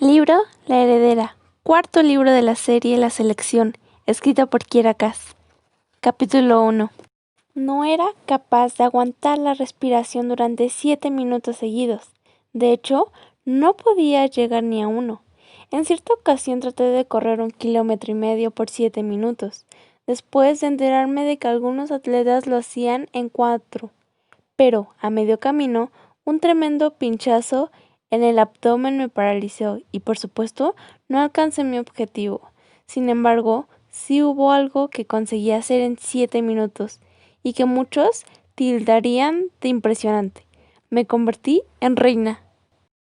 Libro La Heredera, cuarto libro de la serie La Selección, escrito por Kiera Cass. Capítulo 1. No era capaz de aguantar la respiración durante 7 minutos seguidos. De hecho, no podía llegar ni a uno. En cierta ocasión traté de correr 1,5 kilómetros por 7 minutos, después de enterarme de que algunos atletas lo hacían en 4. Pero, a medio camino, un tremendo pinchazo en el abdomen me paralizó y, por supuesto, no alcancé mi objetivo. Sin embargo, sí hubo algo que conseguí hacer en 7 minutos y que muchos tildarían de impresionante. Me convertí en reina.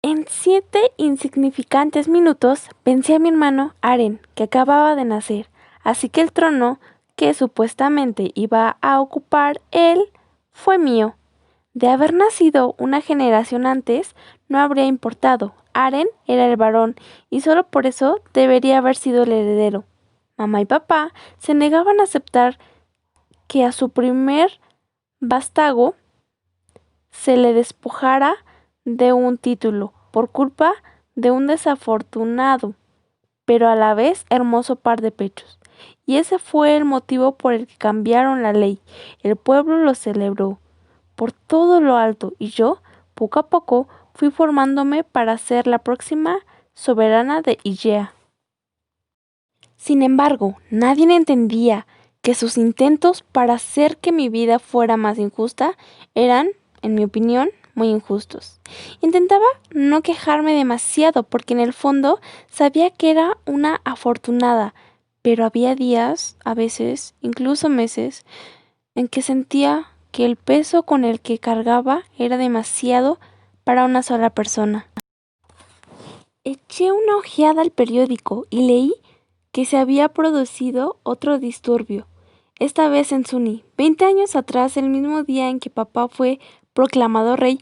En 7 insignificantes minutos vencí a mi hermano Aren, que acababa de nacer, así que el trono que supuestamente iba a ocupar él fue mío. De haber nacido una generación antes, no habría importado. Aren era el varón y solo por eso debería haber sido el heredero. Mamá y papá se negaban a aceptar que a su primer vástago se le despojara de un título por culpa de un desafortunado, pero a la vez hermoso par de pechos. Y ese fue el motivo por el que cambiaron la ley. El pueblo lo celebró por todo lo alto y yo, poco a poco, fui formándome para ser la próxima soberana de Igea. Sin embargo, nadie entendía que sus intentos para hacer que mi vida fuera más injusta eran, en mi opinión, muy injustos. Intentaba no quejarme demasiado porque en el fondo sabía que era una afortunada, pero había días, a veces, incluso meses, en que sentía que el peso con el que cargaba era demasiado para una sola persona. Eché una ojeada al periódico y leí que se había producido otro disturbio, esta vez en Suni. 20 años atrás, el mismo día en que papá fue proclamado rey,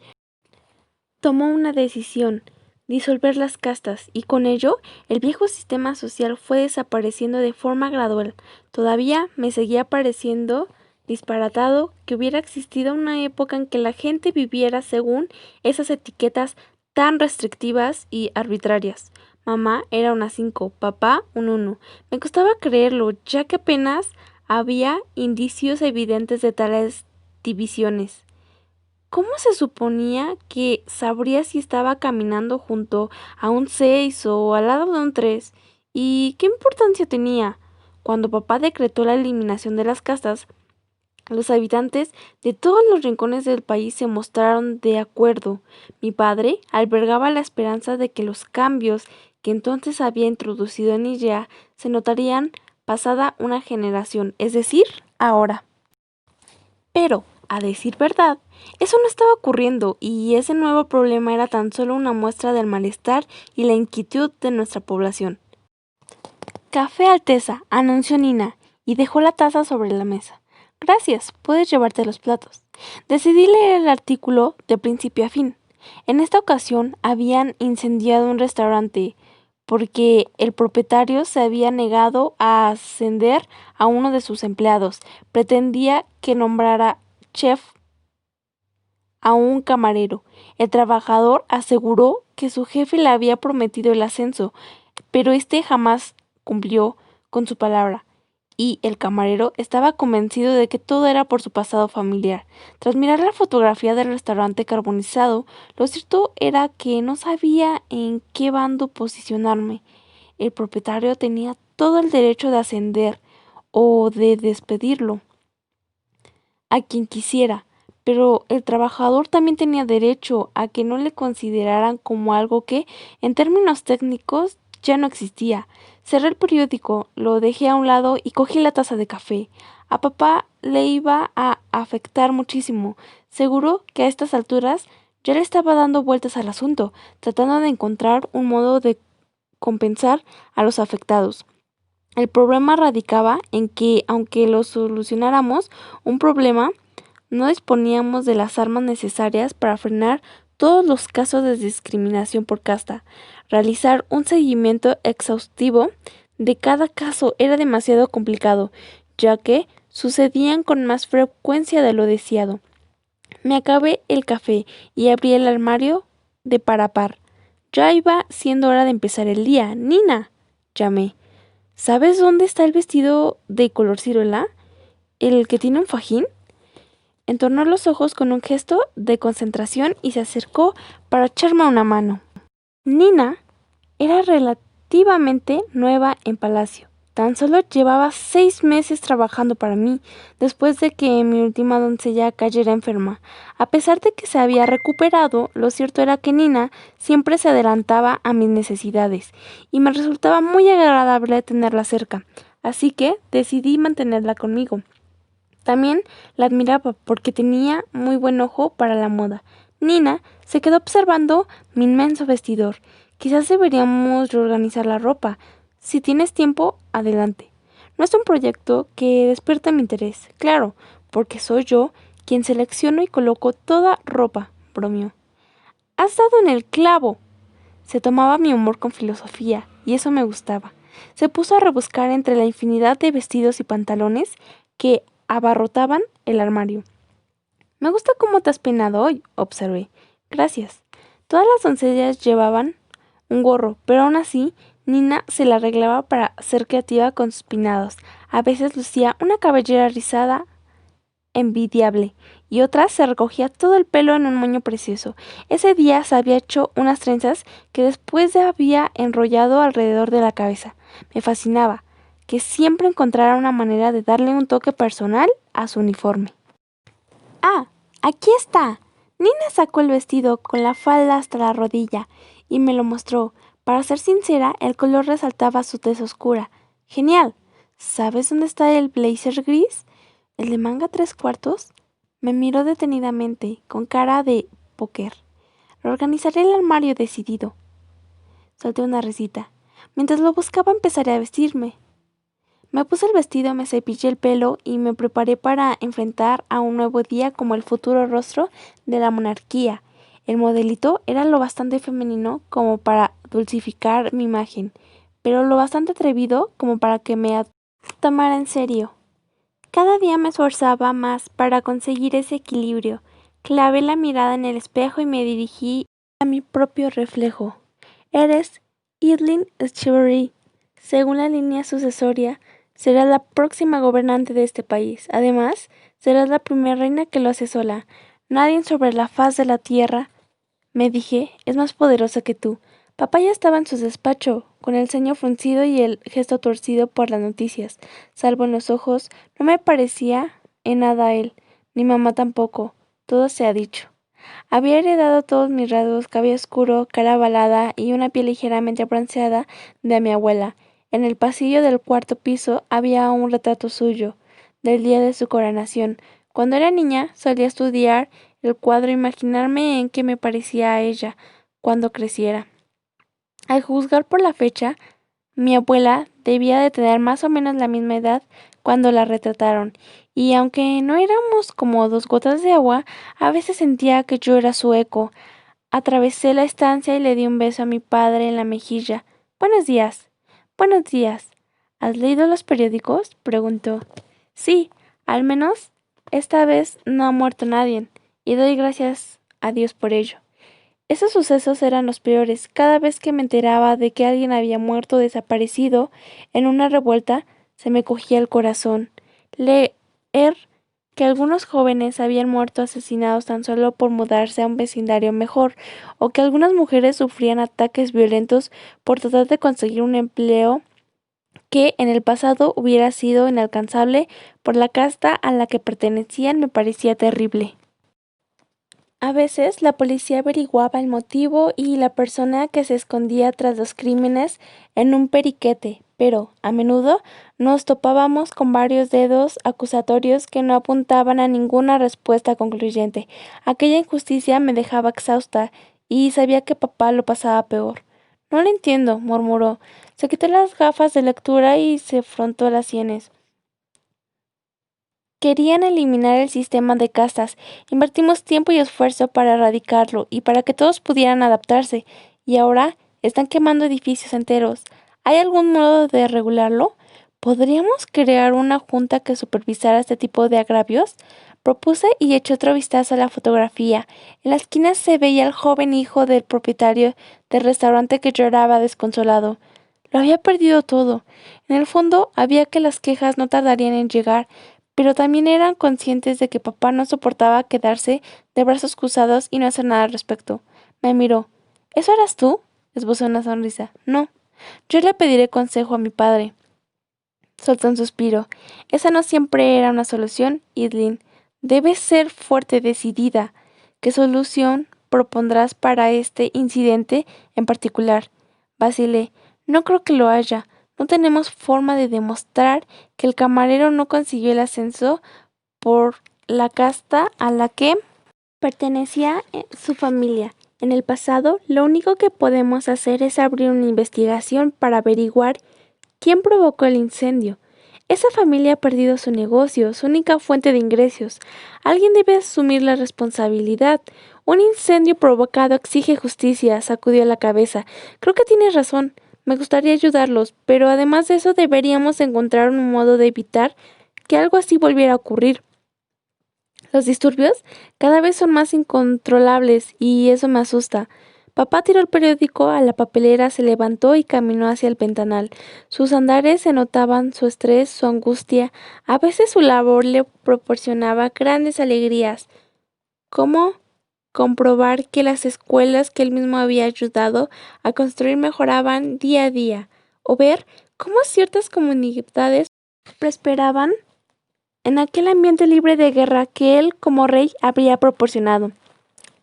tomó una decisión: disolver las castas, y con ello el viejo sistema social fue desapareciendo de forma gradual. Todavía me seguía pareciendo disparatado que hubiera existido una época en que la gente viviera según esas etiquetas tan restrictivas y arbitrarias. Mamá era una 5, papá un 1. Me costaba creerlo, ya que apenas había indicios evidentes de tales divisiones. ¿Cómo se suponía que sabría si estaba caminando junto a un 6 o al lado de un 3? ¿Y qué importancia tenía? Cuando papá decretó la eliminación de las castas, los habitantes de todos los rincones del país se mostraron de acuerdo. Mi padre albergaba la esperanza de que los cambios que entonces había introducido en Igea se notarían pasada una generación, es decir, ahora. Pero, a decir verdad, eso no estaba ocurriendo y ese nuevo problema era tan solo una muestra del malestar y la inquietud de nuestra población. Café, Alteza, anunció Nina y dejó la taza sobre la mesa. Gracias, puedes llevarte los platos. Decidí leer el artículo de principio a fin. En esta ocasión habían incendiado un restaurante porque el propietario se había negado a ascender a uno de sus empleados. Pretendía que nombrara chef a un camarero. El trabajador aseguró que su jefe le había prometido el ascenso, pero este jamás cumplió con su palabra, y el camarero estaba convencido de que todo era por su pasado familiar. Tras mirar la fotografía del restaurante carbonizado, lo cierto era que no sabía en qué bando posicionarme. El propietario tenía todo el derecho de ascender o de despedirlo a quien quisiera, pero el trabajador también tenía derecho a que no le consideraran como algo que, en términos técnicos, ya no existía. Cerré el periódico, lo dejé a un lado y cogí la taza de café. A papá le iba a afectar muchísimo. Seguro que a estas alturas ya le estaba dando vueltas al asunto, tratando de encontrar un modo de compensar a los afectados. El problema radicaba en que, aunque lo solucionáramos un problema, no disponíamos de las armas necesarias para frenar todos los casos de discriminación por casta. Realizar un seguimiento exhaustivo de cada caso era demasiado complicado, ya que sucedían con más frecuencia de lo deseado. Me acabé el café y abrí el armario de par a par. Ya iba siendo hora de empezar el día. Nina, llamé. ¿Sabes dónde está el vestido de color ciruela? ¿El que tiene un fajín? Entornó los ojos con un gesto de concentración y se acercó para echarme una mano. Nina era relativamente nueva en Palacio. Tan solo llevaba 6 meses trabajando para mí, después de que mi última doncella cayera enferma. A pesar de que se había recuperado, lo cierto era que Nina siempre se adelantaba a mis necesidades, y me resultaba muy agradable tenerla cerca, así que decidí mantenerla conmigo. También la admiraba porque tenía muy buen ojo para la moda. Nina se quedó observando mi inmenso vestidor. Quizás deberíamos reorganizar la ropa. Si tienes tiempo, adelante. No es un proyecto que despierte mi interés, claro, porque soy yo quien selecciono y coloco toda ropa, bromeó. Has dado en el clavo. Se tomaba mi humor con filosofía, y eso me gustaba. Se puso a rebuscar entre la infinidad de vestidos y pantalones que abarrotaban el armario. Me gusta cómo te has peinado hoy, observé. Gracias. Todas las doncellas llevaban un gorro, pero aún así, Nina se la arreglaba para ser creativa con sus peinados. A veces lucía una cabellera rizada envidiable, y otras se recogía todo el pelo en un moño precioso. Ese día se había hecho unas trenzas que después había enrollado alrededor de la cabeza. Me fascinaba que siempre encontrara una manera de darle un toque personal a su uniforme. ¡Ah! ¡Aquí está! Nina sacó el vestido con la falda hasta la rodilla y me lo mostró. Para ser sincera, el color resaltaba su tez oscura. ¡Genial! ¿Sabes dónde está el blazer gris? ¿El de manga 3/4? Me miró detenidamente, con cara de póker. Reorganizaré el armario decidido. Solté una risita. Mientras lo buscaba empezaré a vestirme. Me puse el vestido, me cepillé el pelo y me preparé para enfrentar a un nuevo día como el futuro rostro de la monarquía. El modelito era lo bastante femenino como para dulcificar mi imagen, pero lo bastante atrevido como para que me tomara en serio. Cada día me esforzaba más para conseguir ese equilibrio. Clavé la mirada en el espejo y me dirigí a mi propio reflejo. Eres Evelyn Chivalry. Según la línea sucesoria, serás la próxima gobernante de este país. Además, serás la primera reina que lo hace sola. Nadie sobre la faz de la tierra, me dije, es más poderosa que tú. Papá ya estaba en su despacho, con el ceño fruncido y el gesto torcido por las noticias. Salvo en los ojos, no me parecía en nada a él, ni mamá tampoco. Todo se ha dicho. Había heredado todos mis rasgos, cabello oscuro, cara ovalada y una piel ligeramente bronceada de mi abuela. En el pasillo del cuarto piso había un retrato suyo, del día de su coronación. Cuando era niña solía estudiar el cuadro e imaginarme en qué me parecía a ella cuando creciera. Al juzgar por la fecha, mi abuela debía de tener más o menos la misma edad cuando la retrataron, y aunque no éramos como dos gotas de agua, a veces sentía que yo era su eco. Atravesé la estancia y le di un beso a mi padre en la mejilla. Buenos días. Buenos días. ¿Has leído los periódicos? Preguntó. Sí, al menos esta vez no ha muerto nadie, y doy gracias a Dios por ello. Esos sucesos eran los peores. Cada vez que me enteraba de que alguien había muerto o desaparecido en una revuelta, se me cogía el corazón. Leer que algunos jóvenes habían muerto asesinados tan solo por mudarse a un vecindario mejor, o que algunas mujeres sufrían ataques violentos por tratar de conseguir un empleo que en el pasado hubiera sido inalcanzable por la casta a la que pertenecían, me parecía terrible. A veces la policía averiguaba el motivo y la persona que se escondía tras los crímenes en un periquete, pero a menudo nos topábamos con varios dedos acusatorios que no apuntaban a ninguna respuesta concluyente. Aquella injusticia me dejaba exhausta y sabía que papá lo pasaba peor. No lo entiendo, murmuró. Se quitó las gafas de lectura y se frotó las sienes. Querían eliminar el sistema de castas. Invertimos tiempo y esfuerzo para erradicarlo y para que todos pudieran adaptarse. Y ahora están quemando edificios enteros. ¿Hay algún modo de regularlo? ¿Podríamos crear una junta que supervisara este tipo de agravios? Propuse y eché otro vistazo a la fotografía. En la esquina se veía al joven hijo del propietario del restaurante que lloraba desconsolado. Lo había perdido todo. En el fondo había que las quejas no tardarían en llegar, pero también eran conscientes de que papá no soportaba quedarse de brazos cruzados y no hacer nada al respecto. Me miró. ¿Eso eras tú? Esbozó una sonrisa. No. Yo le pediré consejo a mi padre. Soltó un suspiro. Esa no siempre era una solución, Idlin. Debes ser fuerte, decidida. ¿Qué solución propondrás para este incidente en particular? Vacilé. No creo que lo haya. No tenemos forma de demostrar que el camarero no consiguió el ascenso por la casta a la que pertenecía su familia. En el pasado, lo único que podemos hacer es abrir una investigación para averiguar quién provocó el incendio. Esa familia ha perdido su negocio, su única fuente de ingresos. Alguien debe asumir la responsabilidad. Un incendio provocado exige justicia, sacudió la cabeza. Creo que tienes razón. Me gustaría ayudarlos, pero además de eso deberíamos encontrar un modo de evitar que algo así volviera a ocurrir. Los disturbios cada vez son más incontrolables y eso me asusta. Papá tiró el periódico a la papelera, se levantó y caminó hacia el ventanal. Sus andares se notaban su estrés, su angustia. A veces su labor le proporcionaba grandes alegrías, como comprobar que las escuelas que él mismo había ayudado a construir mejoraban día a día, o ver cómo ciertas comunidades prosperaban en aquel ambiente libre de guerra que él como rey habría proporcionado.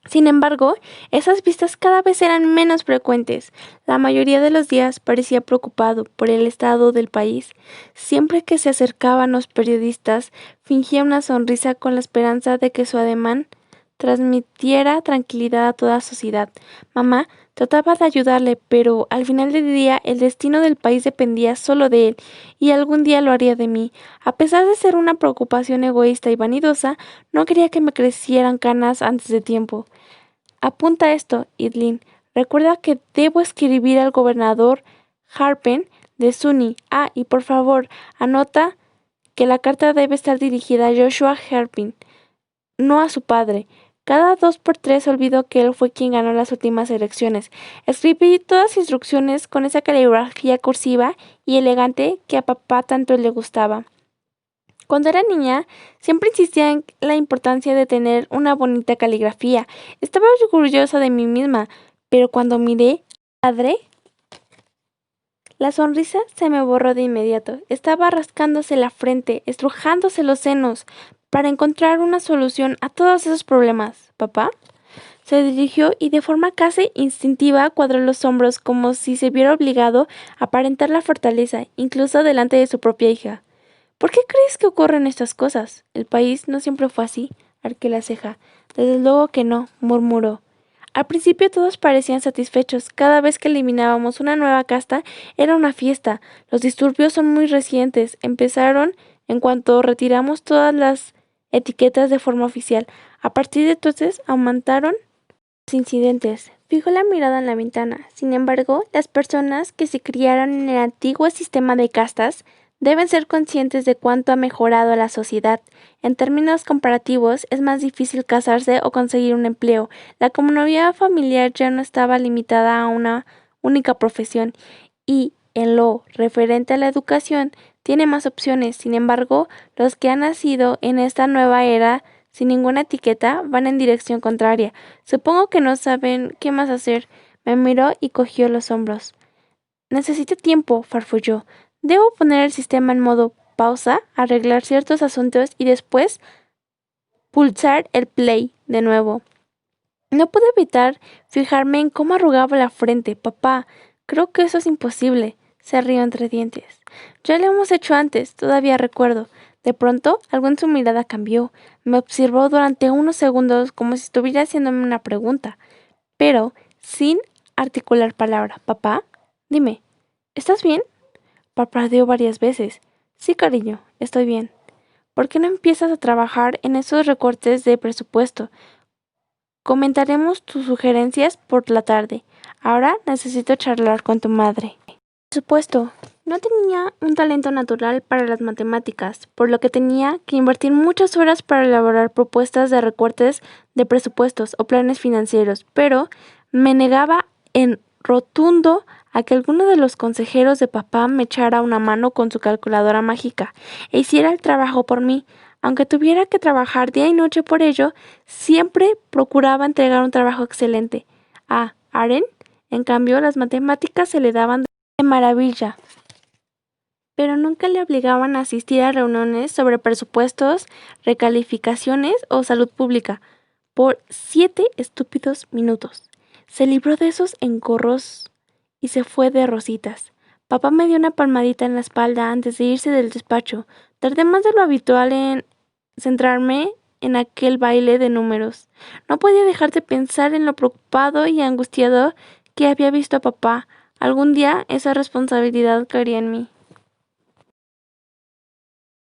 Sin embargo, esas vistas cada vez eran menos frecuentes. La mayoría de los días parecía preocupado por el estado del país. Siempre que se acercaban los periodistas, fingía una sonrisa con la esperanza de que su ademán transmitiera tranquilidad a toda la sociedad. Mamá trataba de ayudarle, pero al final del día el destino del país dependía solo de él, y algún día lo haría de mí. A pesar de ser una preocupación egoísta y vanidosa, no quería que me crecieran canas antes de tiempo. Apunta esto, Idlin. Recuerda que debo escribir al gobernador Harpen de Sunny. Ah, y por favor, anota que la carta debe estar dirigida a Joshua Harpen, no a su padre. Cada 2 por 3 olvidó que él fue quien ganó las últimas elecciones. Escribí todas las instrucciones con esa caligrafía cursiva y elegante que a papá tanto le gustaba. Cuando era niña, siempre insistía en la importancia de tener una bonita caligrafía. Estaba orgullosa de mí misma, pero cuando miré a padre, la sonrisa se me borró de inmediato. Estaba rascándose la frente, estrujándose los senos, para encontrar una solución a todos esos problemas. ¿Papá? Se dirigió y de forma casi instintiva cuadró los hombros como si se viera obligado a aparentar la fortaleza, incluso delante de su propia hija. ¿Por qué crees que ocurren estas cosas? El país no siempre fue así, arqué la ceja. Desde luego que no, murmuró. Al principio todos parecían satisfechos. Cada vez que eliminábamos una nueva casta era una fiesta. Los disturbios son muy recientes. Empezaron en cuanto retiramos todas las etiquetas de forma oficial. A partir de entonces aumentaron los incidentes. Fijó la mirada en la ventana. Sin embargo, las personas que se criaron en el antiguo sistema de castas deben ser conscientes de cuánto ha mejorado la sociedad. En términos comparativos, es más difícil casarse o conseguir un empleo. La comunidad familiar ya no estaba limitada a una única profesión y, en lo referente a la educación, tiene más opciones. Sin embargo, los que han nacido en esta nueva era sin ninguna etiqueta van en dirección contraria. Supongo que no saben qué más hacer. Me miró y cogió los hombros. Necesito tiempo, farfulló. Debo poner el sistema en modo pausa, arreglar ciertos asuntos y después pulsar el play de nuevo. No pude evitar fijarme en cómo arrugaba la frente. Papá, creo que eso es imposible. Se rió entre dientes. Ya lo hemos hecho antes, todavía recuerdo. De pronto, algo en su mirada cambió. Me observó durante unos segundos como si estuviera haciéndome una pregunta, pero sin articular palabra. Papá, dime, ¿estás bien? Parpadeó varias veces. Sí, cariño, estoy bien. ¿Por qué no empiezas a trabajar en esos recortes de presupuesto? Comentaremos tus sugerencias por la tarde. Ahora necesito charlar con tu madre. Por supuesto, No tenía un talento natural para las matemáticas, por lo que tenía que invertir muchas horas para elaborar propuestas de recortes de presupuestos o planes financieros, pero me negaba en rotundo a que alguno de los consejeros de papá me echara una mano con su calculadora mágica e hiciera el trabajo por mí. Aunque tuviera que trabajar día y noche por ello, siempre procuraba entregar un trabajo excelente. A Aren, en cambio, las matemáticas se le daban de maravilla, pero nunca le obligaban a asistir a reuniones sobre presupuestos, recalificaciones o salud pública. Por 7 estúpidos minutos. Se libró de esos engorros y se fue de rositas. Papá me dio una palmadita en la espalda antes de irse del despacho. Tardé más de lo habitual en centrarme en aquel baile de números. No podía dejar de pensar en lo preocupado y angustiado que había visto a papá. Algún día esa responsabilidad caería en mí.